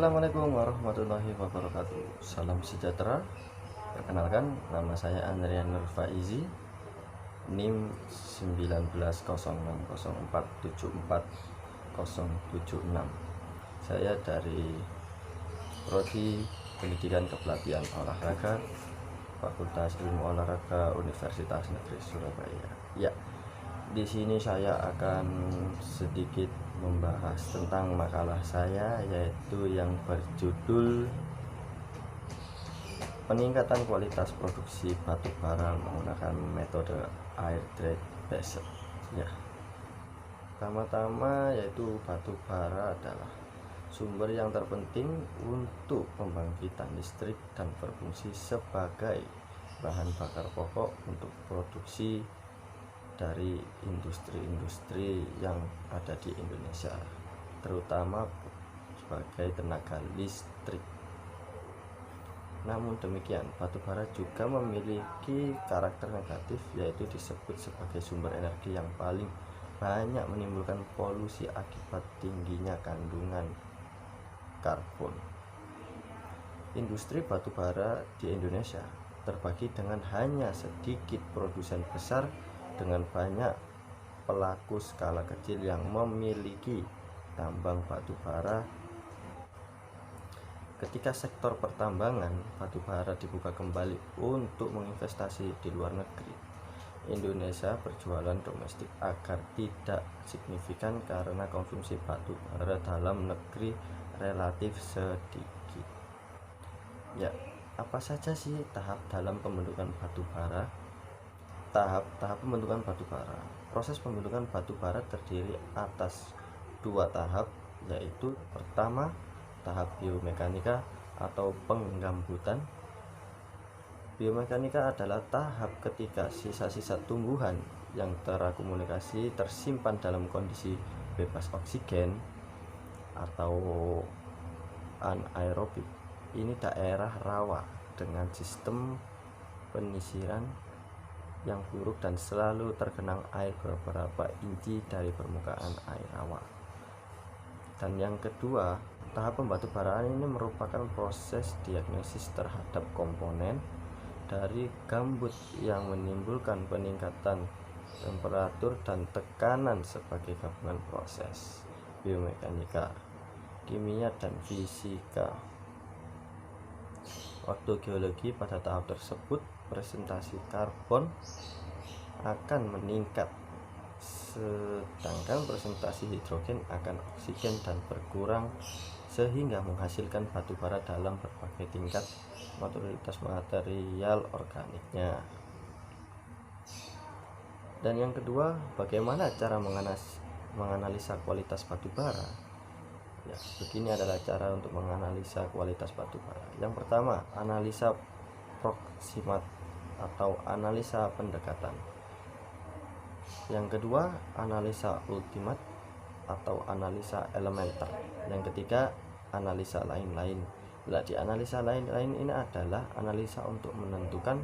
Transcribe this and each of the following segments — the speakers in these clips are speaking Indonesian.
Assalamualaikum warahmatullahi wabarakatuh. Salam sejahtera. Perkenalkan, nama saya Andrian Nur Faizi, NIM 190604740076. Saya dari Prodi Pendidikan Kepelatihan Olahraga, Fakultas Ilmu Olahraga Universitas Negeri Surabaya. Ya, di sini saya akan sedikit membahas tentang makalah saya, yaitu yang berjudul peningkatan kualitas produksi batu bara menggunakan metode air trade based. Ya, pertama-tama yaitu batu bara adalah sumber yang terpenting untuk pembangkitan listrik dan berfungsi sebagai bahan bakar pokok untuk produksi dari industri-industri yang ada di Indonesia, terutama sebagai tenaga listrik. Namun demikian, batu bara juga memiliki karakter negatif, yaitu disebut sebagai sumber energi yang paling banyak menimbulkan polusi akibat tingginya kandungan karbon. Industri batu bara di Indonesia terbagi dengan hanya sedikit produsen besar dengan banyak pelaku skala kecil yang memiliki tambang batu bara. Ketika sektor pertambangan batu bara dibuka kembali untuk menginvestasi di luar negeri, Indonesia berjualan domestik agar tidak signifikan karena konsumsi batu bara dalam negeri relatif sedikit. Ya, apa saja sih tahap dalam pembentukan batu bara? Tahap pembentukan batu bara. Proses pembentukan batu bara terdiri atas dua tahap, yaitu pertama tahap biomekanika atau penggambutan. Biomekanika adalah tahap ketika sisa-sisa tumbuhan yang terakumulasi tersimpan dalam kondisi bebas oksigen atau anaerobik. Ini daerah rawa dengan sistem penyisiran yang buruk dan selalu tergenang air beberapa inci dari permukaan air rawa. Dan yang kedua, tahap pembatubaraan ini merupakan proses diagnosis terhadap komponen dari gambut yang menimbulkan peningkatan temperatur dan tekanan sebagai gabungan proses biomekanika, kimia, dan fisika. Waktu geologi pada tahap tersebut, presentasi karbon akan meningkat, sedangkan presentasi hidrogen akan oksigen dan berkurang, sehingga menghasilkan batu bara dalam berbagai tingkat maturitas material organiknya. Dan yang kedua, bagaimana cara menganalisa kualitas batu bara? Ya, begini adalah cara untuk menganalisa kualitas batu bara. Yang pertama, analisa proksimat atau analisa pendekatan. Yang kedua, analisa ultimat atau analisa elementer. Yang ketiga, analisa lain-lain. Nah, di analisa lain-lain ini adalah analisa untuk menentukan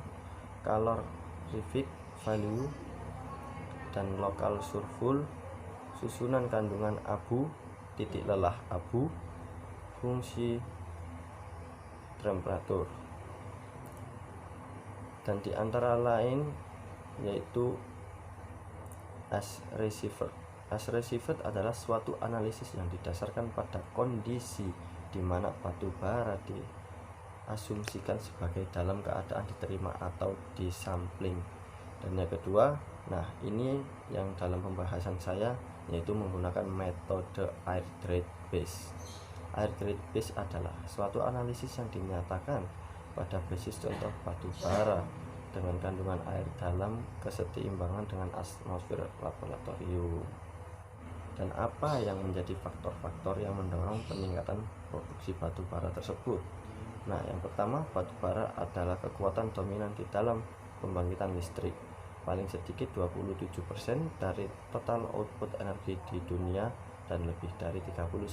calorific value dan local sulfur, susunan kandungan abu, titik lelah abu, fungsi temperatur, dan di antara lain yaitu as receiver. As receiver adalah suatu analisis yang didasarkan pada kondisi di mana batu bara diasumsikan sebagai dalam keadaan diterima atau disampling. Dan yang kedua, nah ini yang dalam pembahasan saya, yaitu menggunakan metode air trade base. Air trade base adalah suatu analisis yang dinyatakan pada basis contoh batu bara dengan kandungan air dalam keseimbangan dengan atmosfer laboratorium. Dan apa yang menjadi faktor-faktor yang mendorong peningkatan produksi batu bara tersebut? Nah, yang pertama, batu bara adalah kekuatan dominan di dalam pembangkitan listrik. Paling sedikit 27% dari total output energi di dunia dan lebih dari 39%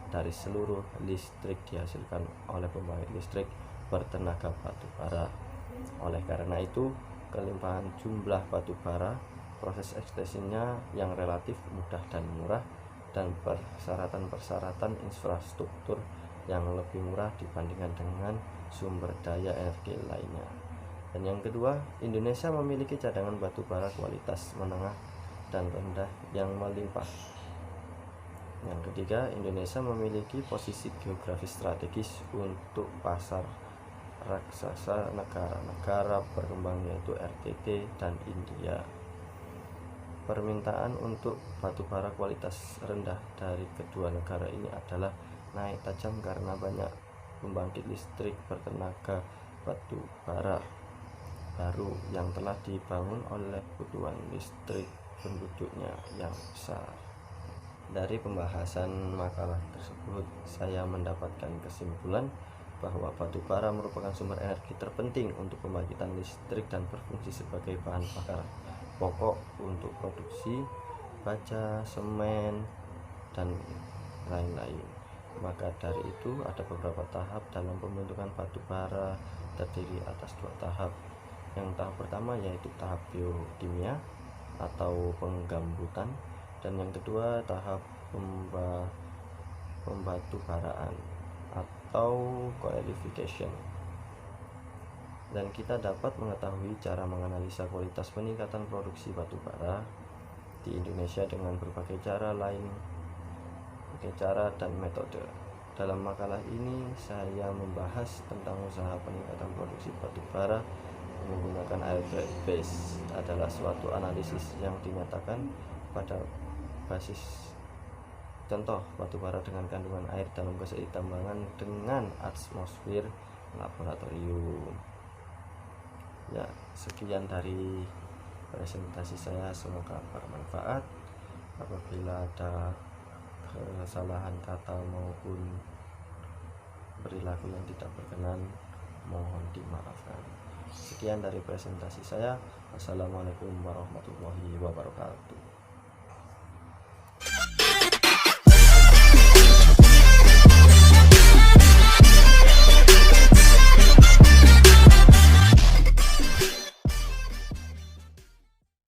dari seluruh listrik dihasilkan oleh pembangkit listrik bertenaga batu bara. Oleh karena itu, kelimpahan jumlah batu bara, proses ekstraksinya yang relatif mudah dan murah, dan persyaratan-persyaratan infrastruktur yang lebih murah dibandingkan dengan sumber daya energi lainnya. Dan yang kedua, Indonesia memiliki cadangan batu bara kualitas menengah dan rendah yang melimpah. Yang ketiga, Indonesia memiliki posisi geografis strategis untuk pasar raksasa negara-negara berkembang yaitu RTT dan India. Permintaan untuk batu bara kualitas rendah dari kedua negara ini adalah naik tajam karena banyak pembangkit listrik bertenaga batu bara baru yang telah dibangun oleh kebutuhan listrik penduduknya yang besar. Dari pembahasan makalah tersebut, saya mendapatkan kesimpulan bahwa batu bara merupakan sumber energi terpenting untuk pembangkitan listrik dan berfungsi sebagai bahan bakar pokok untuk produksi baja, semen, dan lain-lain. Maka dari itu ada beberapa tahap dalam pembentukan batu bara, terdiri atas 2 tahap. Yang tahap pertama yaitu tahap biokimia atau penggambutan, dan yang kedua tahap pembatu baraan atau qualification. Dan kita dapat mengetahui cara menganalisa kualitas peningkatan produksi batu bara di Indonesia dengan berbagai cara dan metode. Dalam makalah ini saya membahas tentang usaha peningkatan produksi batu bara menggunakan air base adalah suatu analisis yang dinyatakan pada basis contoh batu bara dengan kandungan air dalam keseimbangan dengan atmosfer laboratorium. Ya, sekian dari presentasi saya, semoga bermanfaat. Apabila ada kesalahan kata maupun perilaku yang tidak berkenan, mohon dimaafkan. Sekian dari presentasi saya. Wassalamualaikum warahmatullahi wabarakatuh.